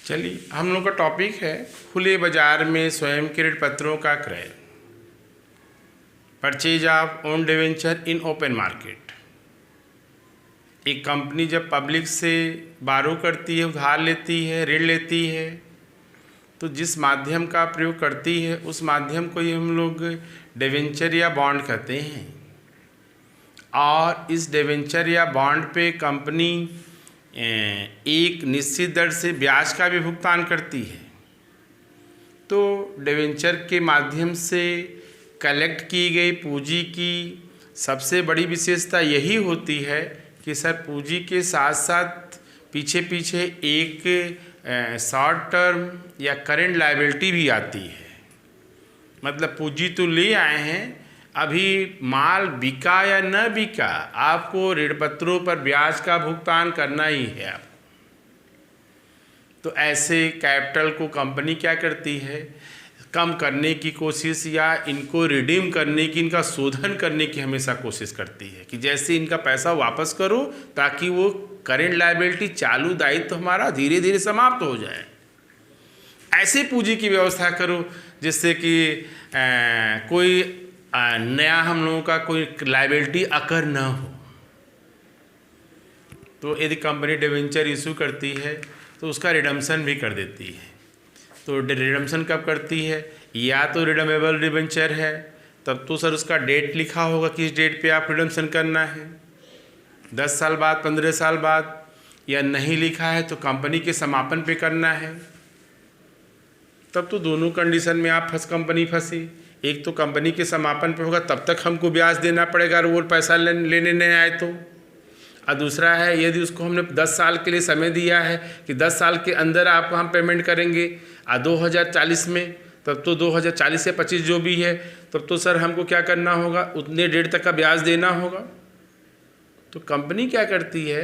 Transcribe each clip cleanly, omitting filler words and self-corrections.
चलिए, हम लोग का टॉपिक है खुले बाजार में स्वयं के ऋण पत्रों का क्रय, purchase of own debenture in open market. एक कंपनी जब पब्लिक से बारो करती है, उधार लेती है, ऋण लेती है, तो जिस माध्यम का प्रयोग करती है उस माध्यम को ही हम लोग डिवेंचर या बॉन्ड कहते हैं। और इस डिवेंचर या बॉन्ड पे कंपनी एक निश्चित दर से ब्याज का भी भुगतान करती है। तो डिवेंचर के माध्यम से कलेक्ट की गई पूंजी की सबसे बड़ी विशेषता यही होती है कि सर पूंजी के साथ साथ पीछे पीछे एक शॉर्ट टर्म या करेंट लायबिलिटी भी आती है। मतलब पूंजी तो ले आए हैं, अभी माल बिका या न बिका, आपको ऋण पत्रों पर ब्याज का भुगतान करना ही है आप। तो ऐसे कैपिटल को कंपनी क्या करती है, कम करने की कोशिश या इनको रिडीम करने की, इनका शोधन करने की हमेशा कोशिश करती है कि जैसे इनका पैसा वापस करो ताकि वो करेंट लायबिलिटी, चालू दायित्व हमारा धीरे धीरे समाप्त हो जाए। ऐसे पूंजी की व्यवस्था करो जिससे कि कोई नया हम लोगों का कोई लायबिलिटी अकर न हो। तो यदि कंपनी डिवेंचर इशू करती है तो उसका रिडम्पशन भी कर देती है। तो रिडम्पशन कब करती है, या तो रिडमेबल डिवेंचर है तब तो सर उसका डेट लिखा होगा किस डेट पे आप रिडम्पशन करना है, 10 साल बाद, 15 साल बाद, या नहीं लिखा है तो कंपनी के समापन पे करना है। तब तो दोनों कंडीशन में आप कंपनी फंसी। एक तो कंपनी के समापन पे होगा तब तक हमको ब्याज देना पड़ेगा और वो पैसा लेने नहीं आए तो, और दूसरा है यदि उसको हमने 10 साल के लिए समय दिया है कि 10 साल के अंदर आपको हम पेमेंट करेंगे, 2040 में, तब तो 2040 से 25 जो भी है, तब तो सर हमको क्या करना होगा, उतने डेट तक का ब्याज देना होगा। तो कंपनी क्या करती है,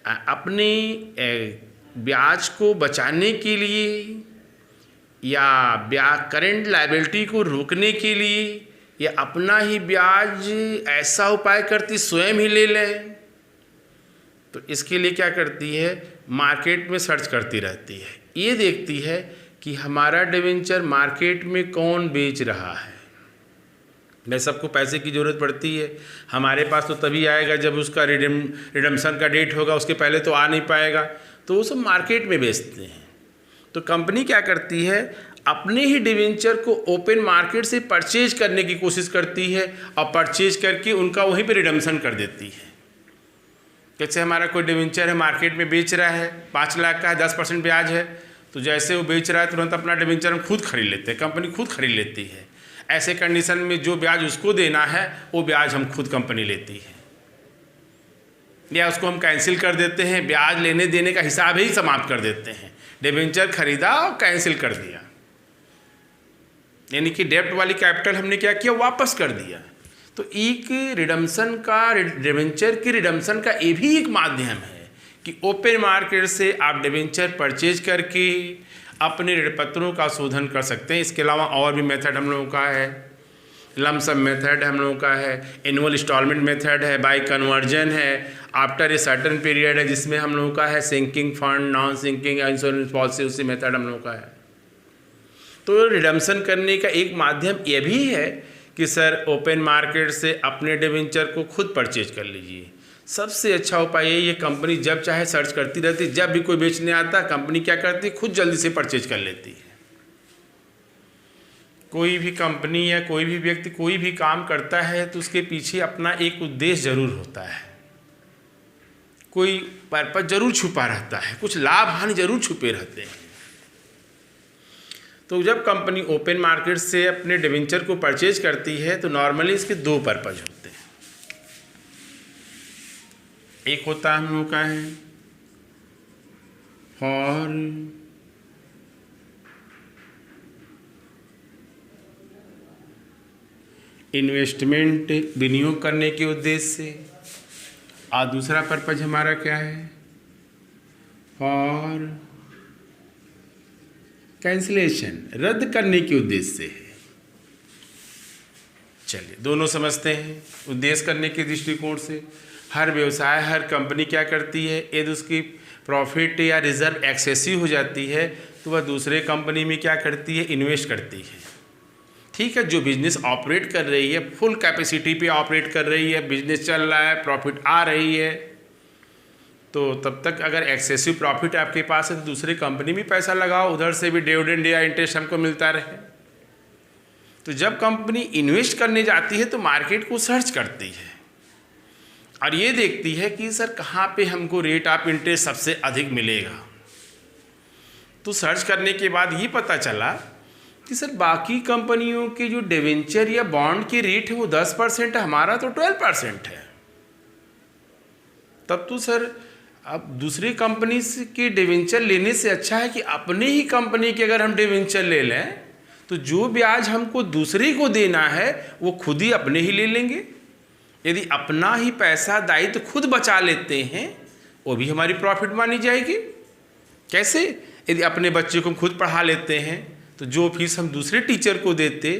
अपने ब्याज को बचाने के लिए या करेंट लायबिलिटी को रोकने के लिए या अपना ही ब्याज ऐसा उपाय करती स्वयं ही ले लें। तो इसके लिए क्या करती है, मार्केट में सर्च करती रहती है, ये देखती है कि हमारा डिवेंचर मार्केट में कौन बेच रहा है। मैं सबको पैसे की ज़रूरत पड़ती है, हमारे पास तो तभी आएगा जब उसका रिडम्पशन का डेट होगा, उसके पहले तो आ नहीं पाएगा। तो वो सब मार्केट में बेचते हैं। तो कंपनी क्या करती है, अपने ही डिवेंचर को ओपन मार्केट से परचेज करने की कोशिश करती है और परचेज करके उनका वहीं पे रिडम्पशन कर देती है। जैसे हमारा कोई डिवेंचर है मार्केट में बेच रहा है, 5 लाख का है, 10% ब्याज है, तो जैसे वो बेच रहा है तुरंत अपना डिवेंचर हम खुद खरीद लेते हैं, कंपनी खुद खरीद लेती है। ऐसे कंडीशन में जो ब्याज उसको देना है वो ब्याज हम खुद कंपनी लेती है, या उसको हम कैंसिल कर देते हैं, ब्याज लेने देने का हिसाब ही समाप्त कर देते हैं। डिवेंचर खरीदा और कैंसिल कर दिया, यानी कि डेब्ट वाली कैपिटल हमने क्या किया, वापस कर दिया। तो एक रिडम्पशन का, डिवेंचर की रिडम्पशन का ये भी एक माध्यम है कि ओपन मार्केट से आप डिवेंचर परचेज करके अपने ऋण पत्रों का शोधन कर सकते हैं। इसके अलावा और भी मेथड हम लोगों का है, लमसम मेथड हम लोगों का है, एनुअल इंस्टॉलमेंट मेथड है, बाय कन्वर्जन है, आफ्टर ए सर्टन पीरियड है, जिसमें हम लोगों का है sinking fund, non sinking insurance policy, उसी मेथड हम लोगों का है। तो रिडम्पशन करने का एक माध्यम यह भी है कि सर ओपन मार्केट से अपने डिवेंचर को खुद परचेज कर लीजिए। सबसे अच्छा उपाय यही है, कंपनी जब चाहे सर्च करती रहती, जब भी कोई बेचने आता कंपनी क्या करती है, खुद जल्दी से परचेज कर लेती है। कोई भी कंपनी या कोई भी व्यक्ति कोई भी काम करता है तो उसके पीछे अपना एक उद्देश्य जरूर होता है, कोई पर्पज जरूर छुपा रहता है, कुछ लाभ हानि जरूर छुपे रहते हैं। तो जब कंपनी ओपन मार्केट से अपने डिवेंचर को परचेज करती है तो नॉर्मली इसके 2 पर्पज होते हैं। एक होता है हम लोग का है फॉर इन्वेस्टमेंट, विनियोग करने के उद्देश्य से, और दूसरा पर्पज हमारा क्या है, फॉर कैंसिलेशन, रद्द करने के उद्देश्य से है। चलिए दोनों समझते हैं। उद्देश्य करने के दृष्टिकोण से हर व्यवसाय, हर कंपनी क्या करती है, यदि उसकी प्रॉफिट या रिजर्व एक्सेसिव हो जाती है तो वह दूसरे कंपनी में क्या करती है, इन्वेस्ट करती है। ठीक है, जो बिजनेस ऑपरेट कर रही है, फुल कैपेसिटी पे ऑपरेट कर रही है, बिजनेस चल रहा है, प्रॉफिट आ रही है, तो तब तक अगर एक्सेसिव प्रॉफिट आपके पास है तो दूसरी कंपनी में पैसा लगाओ, उधर से भी डिविडेंड या इंटरेस्ट हमको मिलता रहे। तो जब कंपनी इन्वेस्ट करने जाती है तो मार्केट को सर्च करती है और ये देखती है कि सर कहाँ पे हमको रेट ऑफ इंटरेस्ट सबसे अधिक मिलेगा। तो सर्च करने के बाद ये पता चला कि सर बाकी कंपनियों के जो डिवेंचर या बॉन्ड के रेट है वो 10% है, हमारा तो 12% है। तब तो सर अब दूसरी कंपनी के डिवेंचर लेने से अच्छा है कि अपने ही कंपनी के अगर हम डिवेंचर ले लें तो जो ब्याज हमको दूसरे को देना है वो खुद ही अपने ही ले लेंगे। यदि अपना ही पैसा दायित्व खुद बचा लेते हैं वो भी हमारी प्रॉफिट मानी जाएगी। कैसे? यदि अपने बच्चे को हम खुद पढ़ा लेते हैं तो जो फीस हम दूसरे टीचर को देते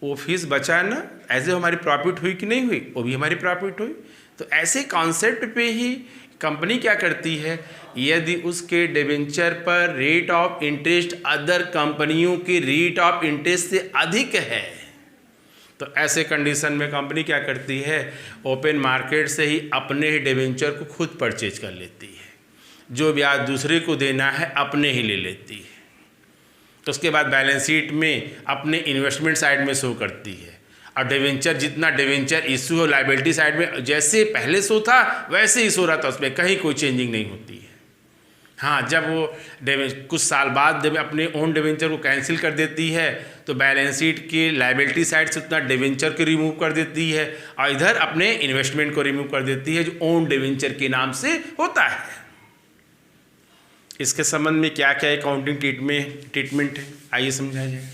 वो फीस बचाना ऐसे हमारी प्रॉफिट हुई कि नहीं हुई, वो भी हमारी प्रॉफिट हुई। तो ऐसे कॉन्सेप्ट पे ही कंपनी क्या करती है, यदि उसके डिवेंचर पर रेट ऑफ इंटरेस्ट अदर कंपनियों के रेट ऑफ इंटरेस्ट से अधिक है तो ऐसे कंडीशन में कंपनी क्या करती है, ओपन मार्केट से ही अपने ही डिवेंचर को खुद परचेज कर लेती है। जो ब्याज दूसरे को देना है अपने ही ले लेती है। तो उसके बाद बैलेंस शीट में अपने इन्वेस्टमेंट साइड में शो करती है और डिवेंचर जितना डिवेंचर इशू हो लाइबिलिटी साइड में जैसे पहले शो था वैसे ही शो रहा था, उसमें कहीं कोई चेंजिंग नहीं होती है। हाँ, जब वो कुछ साल बाद जब अपने ओन डिवेंचर को कैंसिल कर देती है तो बैलेंस शीट की लाइबिलिटी साइड से उतना डिवेंचर को रिमूव कर देती है और इधर अपने इन्वेस्टमेंट को रिमूव कर देती है जो ओन डिवेंचर के नाम से होता है। इसके संबंध में क्या क्या अकाउंटिंग ट्रीटमेंट है आइए समझाया जाए।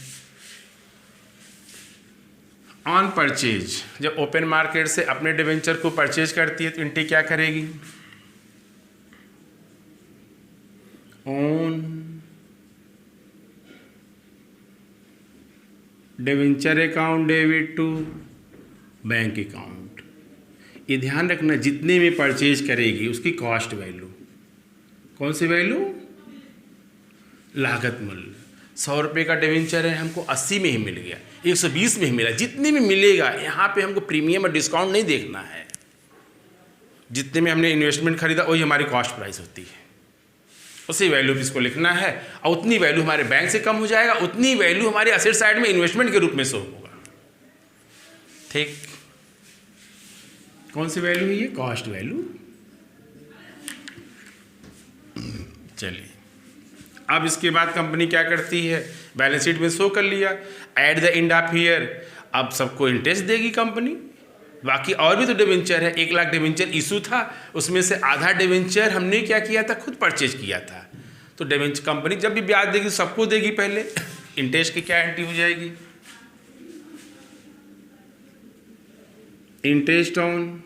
ऑन परचेज, जब ओपन मार्केट से अपने डिवेंचर को परचेज करती है तो एंट्री क्या करेगी, on debenture account debit to bank account. ये ध्यान रखना जितने में परचेज करेगी उसकी कॉस्ट वैल्यू, कौन सी वैल्यू, लागत मूल्य। 100 रुपये का डिवेंचर है, हमको 80 में ही मिल गया, 120 में ही मिला, जितने में मिलेगा। यहाँ पे हमको प्रीमियम और डिस्काउंट नहीं देखना है, जितने में हमने इन्वेस्टमेंट खरीदा वही हमारी कॉस्ट प्राइस होती है, उसी वैल्यू पे इसको लिखना है और उतनी वैल्यू हमारे बैंक से कम हो जाएगा, उतनी वैल्यू हमारे असेट साइड में इन्वेस्टमेंट के रूप में शो होगा। ठीक, कौन सी वैल्यू है ये, कॉस्ट वैल्यू। चलिए, अब इसके बाद कंपनी क्या करती है, बैलेंस शीट में शो कर लिया, at the end of year अब सबको इंटरेस्ट देगी कंपनी। बाकी और भी तो डिवेंचर है, 1 लाख डिवेंचर इशू था, उसमें से आधा डिवेंचर हमने क्या किया था, खुद परचेज किया था। तो डिवेंचर कंपनी जब भी ब्याज देगी सबको देगी पहले। इंटरेस्ट की क्या एंट्री हो जाएगी, interest on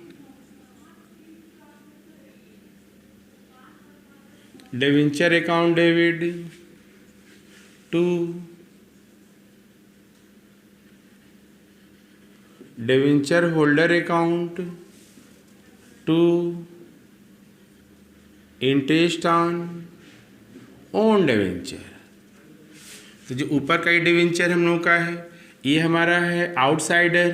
debenture account debit to debenture holder account to interest on own debenture. तो जो ऊपर का ही डिवेंचर हम लोग का है ये हमारा है आउटसाइडर,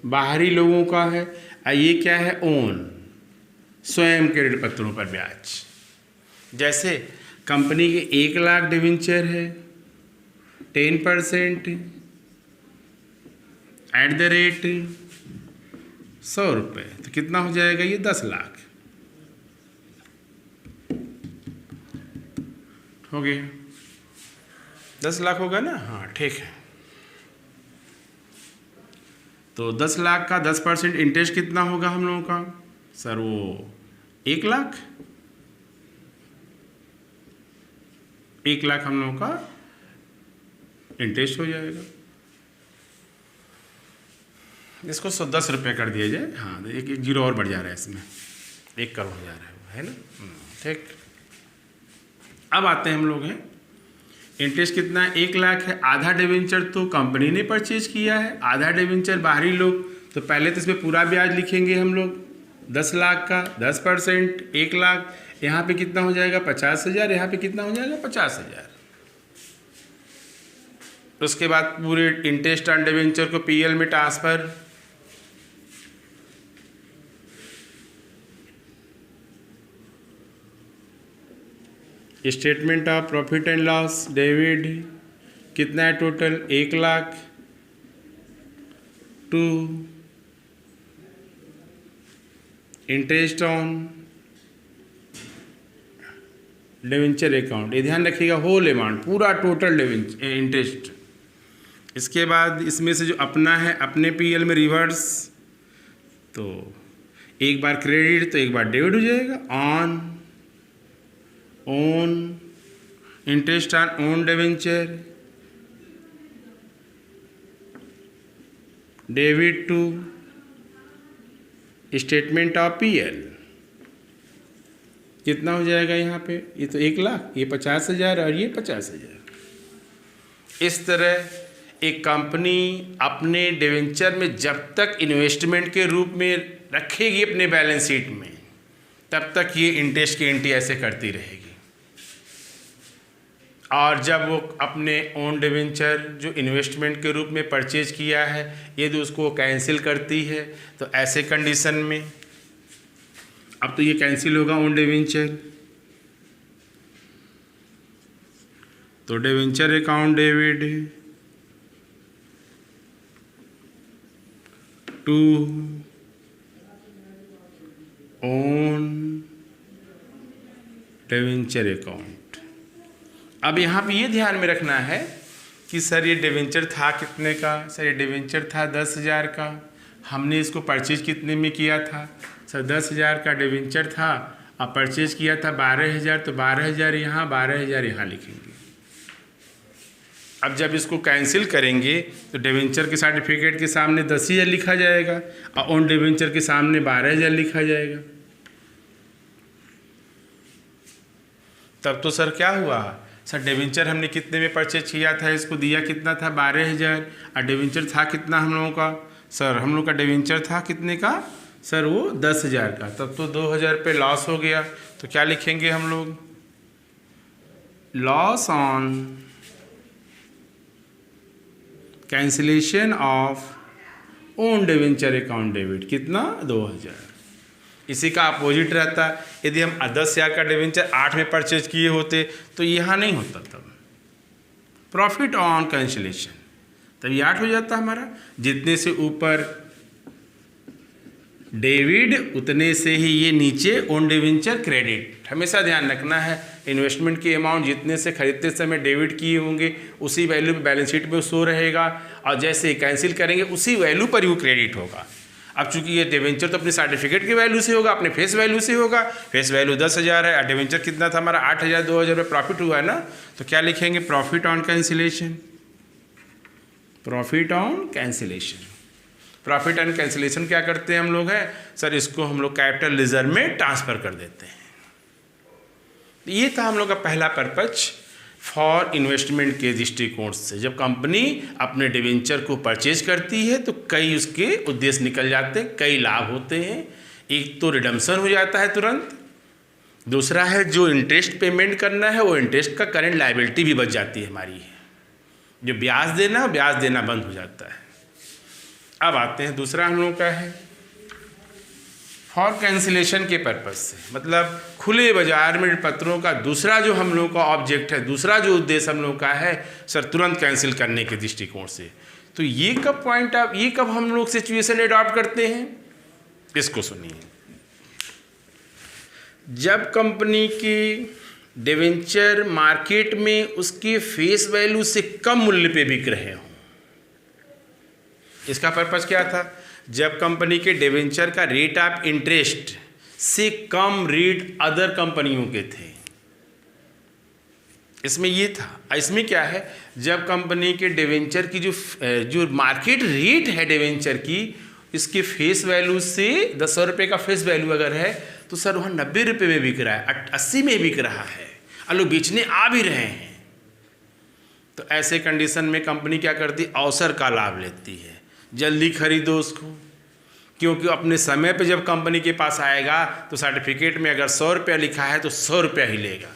बाहरी लोगों का है, और ये क्या है, ओन, स्वयं के ऋण पत्रों पर ब्याज। जैसे कंपनी के 1 लाख डिवेंचर है, 10% एट द रेट 100 रुपये, तो कितना हो जाएगा ये, 10 लाख हो गया। 10 लाख होगा ना, हाँ ठीक है। तो 10 लाख का 10% इंटरेस्ट कितना होगा हम लोगों का, सर वो 1 लाख, 1 लाख हम लोगों का इंटरेस्ट हो जाएगा। इसको 10 रुपये कर दिया जाए, हाँ एक जीरो और बढ़ जा रहा है इसमें, 1 करोड़ हो जा रहा है ना, ठीक। अब आते हैं हम लोग हैं, इंटरेस्ट कितना है, 1 लाख है, आधा डिवेंचर तो कंपनी ने परचेज किया है, आधा डिवेंचर बाहरी लोग, तो पहले तो इसमें पूरा ब्याज लिखेंगे हम लोग, 10 लाख का 10%, 1 लाख, यहाँ पे कितना हो जाएगा 50,000, यहाँ पे कितना हो जाएगा 50,000। उसके बाद पूरे इंटरेस्ट ऑन डिवेंचर को पीएल में transfer. Statement of profit and loss debit कितना है total 1 lakh to interest on debenture account, ये ध्यान रखिएगा होल अमाउंट पूरा टोटल इंटरेस्ट। इसके बाद इसमें से जो अपना है अपने पीएल में रिवर्स, तो एक बार क्रेडिट तो एक बार डेबिट हो जाएगा। On interest on own debenture debit to statement of PL, कितना हो जाएगा यहाँ पे, ये तो 1 लाख, ये 50,000 और ये 50,000। इस तरह एक कंपनी अपने डिवेंचर में जब तक इन्वेस्टमेंट के रूप में रखेगी अपने बैलेंस शीट में, तब तक ये इंटरेस्ट की एंट्री ऐसे करती रहेगी। और जब वो अपने ओन डिवेंचर जो इन्वेस्टमेंट के रूप में परचेज किया है यदि उसको कैंसिल करती है, तो ऐसे कंडीशन में अब तो ये कैंसिल होगा ओन डिवेंचर, तो debenture account debit to own debenture account. अब यहाँ पे ये ध्यान में रखना है कि सर ये डिवेंचर था कितने का, सर ये डिवेंचर था 10,000 का, हमने इसको परचेज कितने में किया था, सर 10,000 का डिवेंचर था और परचेज किया था 12,000, तो 12,000 यहाँ 12,000 यहाँ लिखेंगे। अब जब इसको कैंसिल करेंगे तो डिवेंचर के सर्टिफिकेट के सामने 10,000 लिखा जाएगा और ओन डिवेंचर के सामने 12,000 लिखा जाएगा। तब तो सर क्या हुआ, सर डिवेंचर हमने कितने में परचेज किया था, इसको दिया कितना था 12,000 और डिवेंचर था कितना हम लोगों का, सर हम लोग का डिवेंचर था कितने का, सर वो 10,000 का, तब तो 2,000 पे लॉस हो गया। तो क्या लिखेंगे हम लोग, loss on cancellation of own debenture account debit कितना 2,000। इसी का अपोजिट रहता, यदि हम 10,000 का डिवेंचर 8 में परचेज किए होते तो यहाँ नहीं होता, तब प्रॉफिट ऑन कैंसिलेशन, तब ये 8 हो जाता हमारा। जितने से ऊपर डेबिट उतने से ही ये नीचे ओन डिवेंचर क्रेडिट। हमेशा ध्यान रखना है इन्वेस्टमेंट की अमाउंट जितने से खरीदते समय डेबिट किए होंगे उसी वैल्यू पे बैलेंस शीट में शो रहेगा, और जैसे कैंसिल करेंगे उसी वैल्यू पर ही वो क्रेडिट होगा। अब चूंकि ये डिवेंचर तो अपने सर्टिफिकेट की वैल्यू से होगा, अपने फेस वैल्यू से होगा, फेस वैल्यू 10,000 है और डिवेंचर कितना था हमारा 8,000, 2,000 रुपये प्रॉफिट हुआ है ना, तो क्या लिखेंगे, profit on cancellation, profit on cancellation. Profit on cancellation क्या करते हैं हम लोग हैं, सर इसको हम लोग कैपिटल रिजर्व में ट्रांसफ़र कर देते हैं। ये था हम लोग का पहला पर्पज फॉर इन्वेस्टमेंट के दृष्टिकोण से। जब कंपनी अपने डिवेंचर को परचेज करती है तो कई उसके उद्देश्य निकल जाते हैं, कई लाभ होते हैं। एक तो रिडम्पशन हो जाता है तुरंत, दूसरा है जो इंटरेस्ट पेमेंट करना है वो इंटरेस्ट का करंट लायबिलिटी भी बच जाती है हमारी, जो ब्याज देना बंद हो जाता है। अब आते हैं दूसरा हम लोग का है फॉर कैंसिलेशन के पर्पज से, मतलब खुले बाजार में पत्रों का दूसरा जो हम लोग का ऑब्जेक्ट है, दूसरा जो उद्देश्य हम लोग का है सर तुरंत कैंसिल करने के दृष्टिकोण से। तो ये कब पॉइंट आप ये कब हम लोग सिचुएशन एडॉप्ट करते हैं, इसको सुनिए। जब कंपनी की डिवेंचर मार्केट में उसके फेस वैल्यू से कम मूल्य पे बिक रहे हों। इसका पर्पज क्या था, जब कंपनी के डिवेंचर का रेट ऑफ इंटरेस्ट से कम रेट अदर कंपनियों के थे, इसमें ये था। इसमें क्या है, जब कंपनी के डिवेंचर की जो मार्केट रेट है डिवेंचर की, इसके फेस वैल्यू से 10 रुपये का फेस वैल्यू अगर है तो सर वहाँ 90 रुपये में बिक रहा है, 80 में बिक रहा है और लोग बेचने आ भी रहे हैं। तो ऐसे कंडीशन में कंपनी क्या करती है, अवसर का लाभ लेती है, जल्दी खरीदो उसको। क्योंकि अपने समय पे जब कंपनी के पास आएगा तो सर्टिफिकेट में अगर 100 रुपया लिखा है तो 100 रुपया ही लेगा।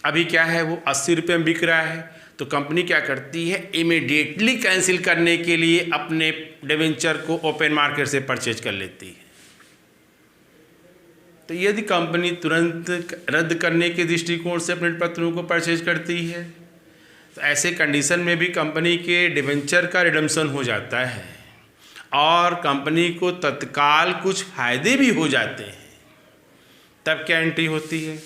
अभी क्या है, वो 80 रुपये में बिक रहा है, तो कंपनी क्या करती है, इमीडिएटली कैंसिल करने के लिए अपने डिवेंचर को ओपन मार्केट से परचेज कर लेती है। तो यदि कंपनी तुरंत रद्द करने के दृष्टिकोण से अपने पत्रों को परचेज करती है तो ऐसे कंडीशन में भी कंपनी के डिवेंचर का रिडम्पशन हो जाता है और कंपनी को तत्काल कुछ फायदे भी हो जाते हैं। तब क्या एंट्री होती है,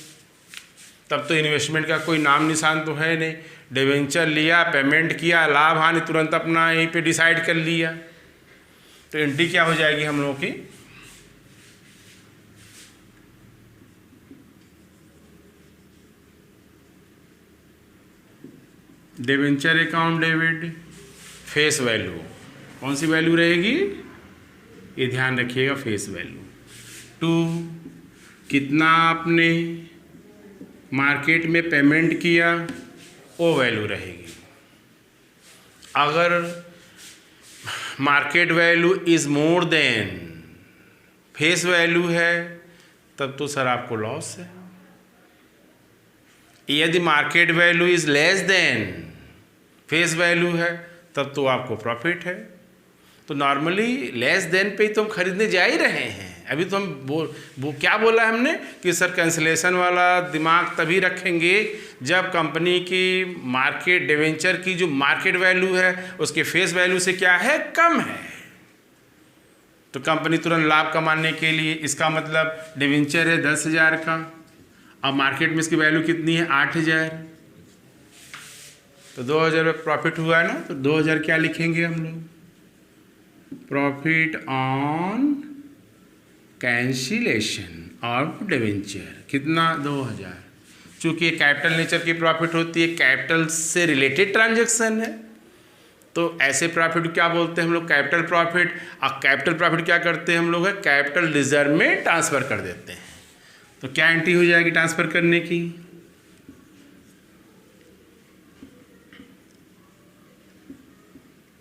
तब तो इन्वेस्टमेंट का कोई नाम निशान तो है नहीं। डिवेंचर लिया, पेमेंट किया, लाभ हानि तुरंत अपना यहीं पे डिसाइड कर लिया, तो एंट्री क्या हो जाएगी हम लोगों की, debenture account debit, face value. कौन सी वैल्यू रहेगी, ये ध्यान रखिएगा, फेस वैल्यू। 2 कितना आपने मार्केट में पेमेंट किया, वो वैल्यू रहेगी। अगर market value is more than face value है तब तो सर आपको लॉस है। यदि market value is less than face value है तब तो आपको प्रॉफिट है। तो नॉर्मली लेस देन पे ही तो हम खरीदने जा ही रहे हैं। अभी तो हम क्या बोला हमने कि सर कैंसिलेशन वाला दिमाग तभी रखेंगे जब कंपनी की मार्केट डिवेंचर की जो मार्केट वैल्यू है उसके फेस वैल्यू से क्या है, कम है। तो कंपनी तुरंत लाभ कमाने के लिए, इसका मतलब डिवेंचर है 10,000 का, अब मार्केट में इसकी वैल्यू कितनी है, 8,000, तो 2,000 रुपये प्रॉफिट हुआ है ना। तो 2,000 क्या लिखेंगे हम लोग, profit on cancellation of debenture, कितना, 2,000। चूँकि ये कैपिटल नेचर की प्रॉफिट होती है, कैपिटल से रिलेटेड ट्रांजैक्शन है, तो ऐसे प्रॉफिट क्या बोलते हैं हम लोग, कैपिटल प्रॉफिट। और कैपिटल प्रॉफिट क्या करते हैं हम लोग, है कैपिटल रिजर्व में ट्रांसफ़र कर देते हैं। तो क्या एंट्री हो जाएगी ट्रांसफ़र करने की,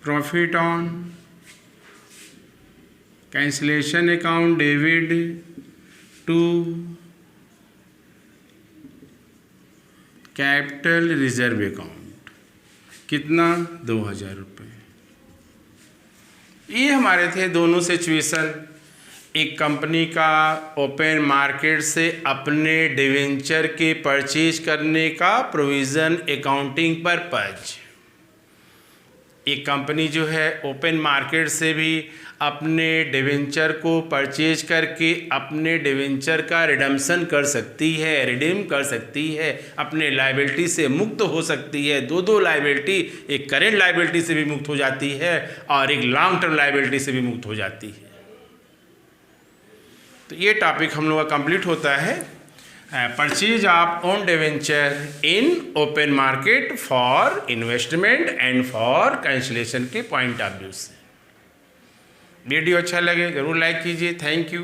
profit on cancellation account debit to capital reserve account, कितना, 2,000 रुपये। ये हमारे थे दोनों सिचुएशन, एक कंपनी का ओपन मार्केट से अपने डिवेंचर के परचेज करने का प्रोविज़न अकाउंटिंग पर्पज। एक कंपनी जो है ओपन मार्केट से भी अपने डिवेंचर को परचेज करके अपने डिवेंचर का रिडम्पशन कर सकती है, रिडीम कर सकती है, अपने लायबिलिटी से मुक्त हो सकती है। दो लायबिलिटी, एक करेंट लायबिलिटी से भी मुक्त हो जाती है और एक लॉन्ग टर्म लायबिलिटी से भी मुक्त हो जाती है। तो ये टॉपिक हम लोग का कंप्लीट होता है, purchase of own debenture in open market for investment and for cancellation के पॉइंट ऑफ व्यू से। वीडियो अच्छा लगे ज़रूर लाइक कीजिए। Thank you.